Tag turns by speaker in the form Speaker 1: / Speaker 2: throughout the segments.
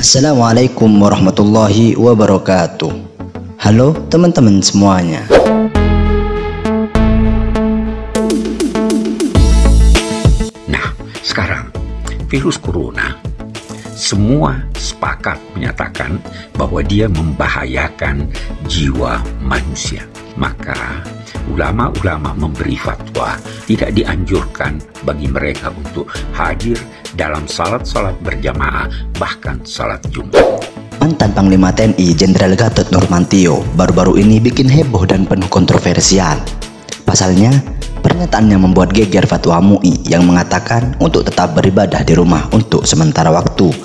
Speaker 1: Assalamualaikum warahmatullahi wabarakatuh. Halo teman-teman semuanya.
Speaker 2: Nah, sekarang virus corona semua sepakat menyatakan bahwa dia membahayakan jiwa manusia. Maka ulama-ulama memberi fatwa tidak dianjurkan bagi mereka untuk hadir dalam salat-salat berjamaah, bahkan salat Jumat.
Speaker 1: Mantan Panglima TNI Jenderal Gatot Nurmantio baru-baru ini bikin heboh dan penuh kontroversial. Pasalnya, pernyataannya membuat geger fatwa MUI yang mengatakan untuk tetap beribadah di rumah untuk sementara waktu.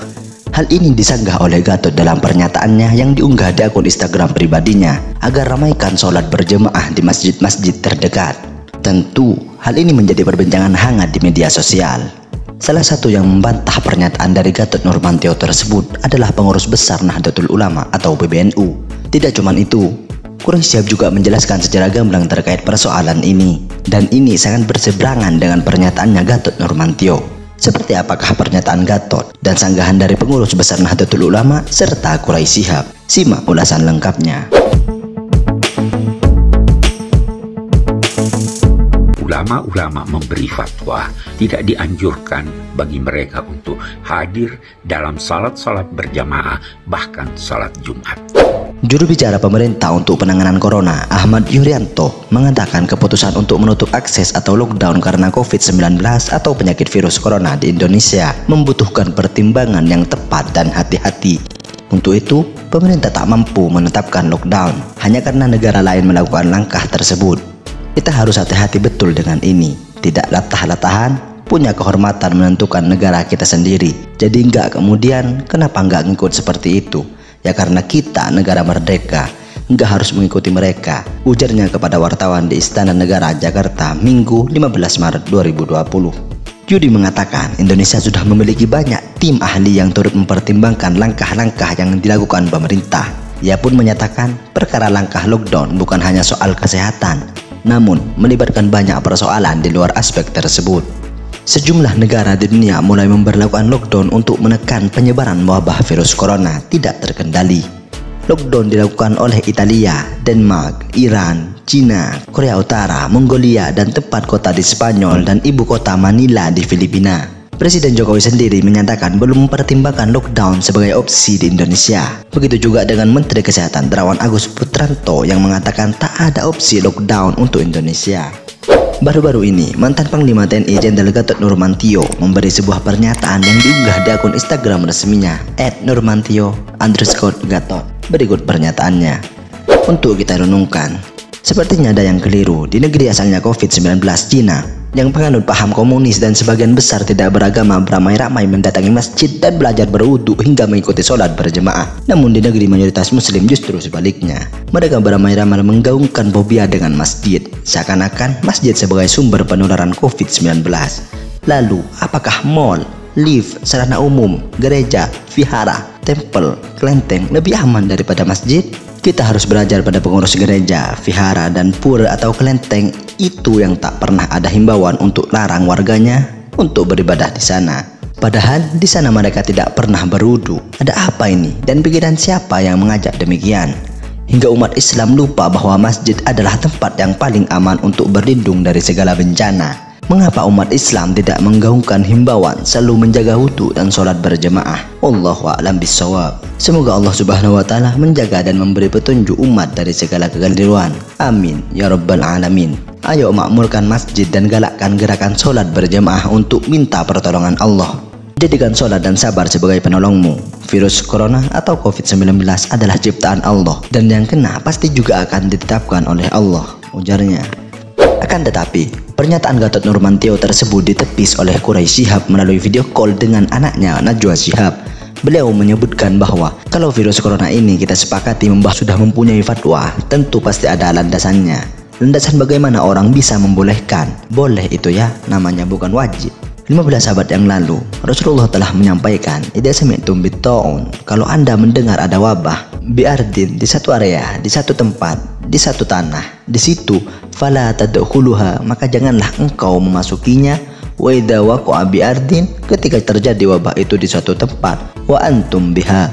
Speaker 1: Hal ini disanggah oleh Gatot dalam pernyataannya yang diunggah di akun Instagram pribadinya agar ramaikan sholat berjemaah di masjid-masjid terdekat. Tentu, hal ini menjadi perbincangan hangat di media sosial. Salah satu yang membantah pernyataan dari Gatot Nurmantio tersebut adalah pengurus besar Nahdlatul Ulama atau PBNU. Tidak cuma itu, Quraisy Shihab juga menjelaskan secara gamblang terkait persoalan ini. Dan ini sangat berseberangan dengan pernyataannya Gatot Nurmantio. Seperti apakah pernyataan Gatot dan sanggahan dari pengurus besar Nahdlatul Ulama serta Quraisy Shihab? Simak ulasan lengkapnya.
Speaker 2: Ulama-ulama memberi fatwa tidak dianjurkan bagi mereka untuk hadir dalam salat-salat berjamaah, bahkan salat Jumat.
Speaker 1: Juru bicara pemerintah untuk penanganan corona, Ahmad Yuryanto, mengatakan keputusan untuk menutup akses atau lockdown karena COVID-19 atau penyakit virus corona di Indonesia membutuhkan pertimbangan yang tepat dan hati-hati. Untuk itu, pemerintah tak mampu menetapkan lockdown hanya karena negara lain melakukan langkah tersebut. Kita harus hati-hati betul dengan ini, tidak latah-latahan, punya kehormatan menentukan negara kita sendiri. Jadi kemudian kenapa ngikut seperti itu? Ya karena kita negara merdeka, nggak harus mengikuti mereka, ujarnya kepada wartawan di Istana Negara Jakarta Minggu 15 Maret 2020. Yudi mengatakan Indonesia sudah memiliki banyak tim ahli yang turut mempertimbangkan langkah-langkah yang dilakukan pemerintah. Ia pun menyatakan perkara langkah lockdown bukan hanya soal kesehatan, namun melibatkan banyak persoalan di luar aspek tersebut. Sejumlah negara di dunia mulai memberlakukan lockdown untuk menekan penyebaran wabah virus corona tidak terkendali. Lockdown dilakukan oleh Italia, Denmark, Iran, Cina, Korea Utara, Mongolia, dan tempat kota di Spanyol dan ibu kota Manila di Filipina. Presiden Jokowi sendiri menyatakan belum mempertimbangkan lockdown sebagai opsi di Indonesia. Begitu juga dengan Menteri Kesehatan Terawan Agus Putranto yang mengatakan tak ada opsi lockdown untuk Indonesia. Baru-baru ini, mantan Panglima TNI Jenderal Gatot Nurmantio memberi sebuah pernyataan yang diunggah di akun Instagram resminya @nurmantio_gatot. Berikut pernyataannya. Untuk kita renungkan, sepertinya ada yang keliru di negeri asalnya COVID-19 Cina, yang penganut paham komunis dan sebagian besar tidak beragama beramai-ramai mendatangi masjid dan belajar berwudu hingga mengikuti sholat berjemaah. Namun di negeri mayoritas muslim justru sebaliknya. Mereka beramai-ramai menggaungkan fobia dengan masjid, seakan-akan masjid sebagai sumber penularan COVID-19. Lalu, apakah mall, lift, sarana umum, gereja, vihara, tempel, kelenteng lebih aman daripada masjid? Kita harus belajar pada pengurus gereja, vihara, dan pura atau kelenteng itu yang tak pernah ada himbauan untuk larang warganya untuk beribadah di sana. Padahal di sana mereka tidak pernah berwudu. Ada apa ini? Dan pikiran siapa yang mengajak demikian? Hingga umat Islam lupa bahwa masjid adalah tempat yang paling aman untuk berlindung dari segala bencana. Mengapa umat Islam tidak menggaungkan himbauan selalu menjaga wudu dan sholat berjemaah? Wallahu a'lam bishawab. Semoga Allah Subhanahu wa Ta'ala menjaga dan memberi petunjuk umat dari segala kekeliruan. Amin ya rabbal alamin. Ayo makmurkan masjid dan galakkan gerakan sholat berjemaah untuk minta pertolongan Allah. Jadikan sholat dan sabar sebagai penolongmu. Virus corona atau COVID-19 adalah ciptaan Allah, dan yang kena pasti juga akan ditetapkan oleh Allah, ujarnya. Akan tetapi, pernyataan Gatot Nurmantio tersebut ditepis oleh Quraisy Shihab melalui video call dengan anaknya Najwa Shihab. Beliau menyebutkan bahwa kalau virus corona ini kita sepakati sudah mempunyai fatwa, tentu pasti ada landasannya. Landasan bagaimana orang bisa membolehkan? Boleh itu ya, namanya bukan wajib. 15 abad yang lalu, Rasulullah telah menyampaikan, "Idza sami'tum bit-ta'un," kalau Anda mendengar ada wabah, biardin, di satu area, di satu tempat, di satu tanah, di situ, fala tadkhuluha, maka janganlah engkau memasukinya, wa idza waqa'a bi ardin, ketika terjadi wabah itu di suatu tempat, wa antum biha,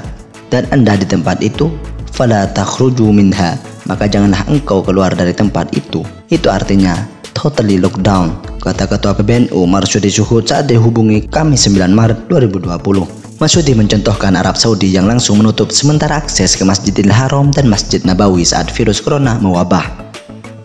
Speaker 1: dan Anda di tempat itu, fala takhruju minha, maka janganlah engkau keluar dari tempat itu. Itu artinya totally lockdown, kata Ketua PBNU Marsudi Zuhud saat dihubungi Kamis 9 Maret 2020. Marsudi mencontohkan Arab Saudi yang langsung menutup sementara akses ke Masjidil Haram dan Masjid Nabawi saat virus corona mewabah.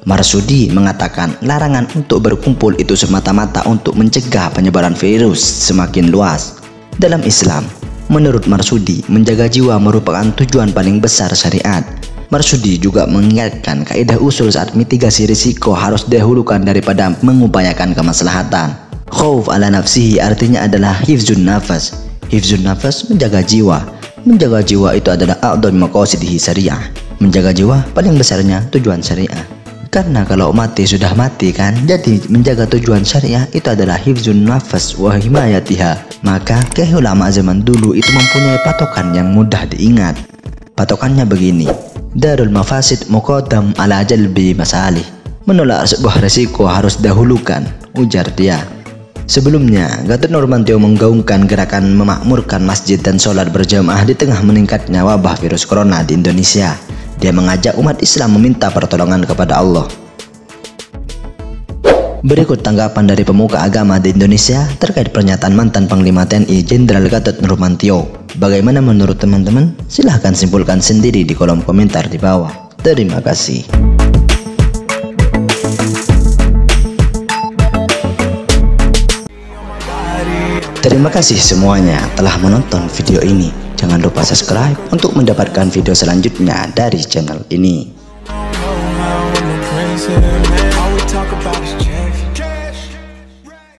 Speaker 1: Marsudi mengatakan larangan untuk berkumpul itu semata-mata untuk mencegah penyebaran virus semakin luas. Dalam Islam, menurut Marsudi, menjaga jiwa merupakan tujuan paling besar syariat. Marsudi juga mengingatkan kaidah usul saat mitigasi risiko harus didahulukan daripada mengupayakan kemaslahatan. Khauf ala nafsihi artinya adalah hifzun nafas. Hifzun nafas menjaga jiwa. Menjaga jiwa itu adalah a'dham maqasidihi syariah. Menjaga jiwa paling besarnya tujuan syariah. Karena kalau mati sudah mati kan, jadi menjaga tujuan syariah itu adalah hifzun nafas wa himayatiha. Maka ulama zaman dulu itu mempunyai patokan yang mudah diingat. Patokannya begini: darul mafasid muqaddam ala jalbi masalih. Menolak sebuah resiko harus dahulukan, ujar dia. Sebelumnya, Gatot Nurmantio menggaungkan gerakan memakmurkan masjid dan sholat berjamaah di tengah meningkatnya wabah virus corona di Indonesia. Dia mengajak umat Islam meminta pertolongan kepada Allah. Berikut tanggapan dari pemuka agama di Indonesia terkait pernyataan mantan Panglima TNI Jenderal Gatot Nurmantio. Bagaimana menurut teman-teman? Silahkan simpulkan sendiri di kolom komentar di bawah. Terima kasih. Terima kasih semuanya telah menonton video ini. Jangan lupa subscribe untuk mendapatkan video selanjutnya dari channel ini.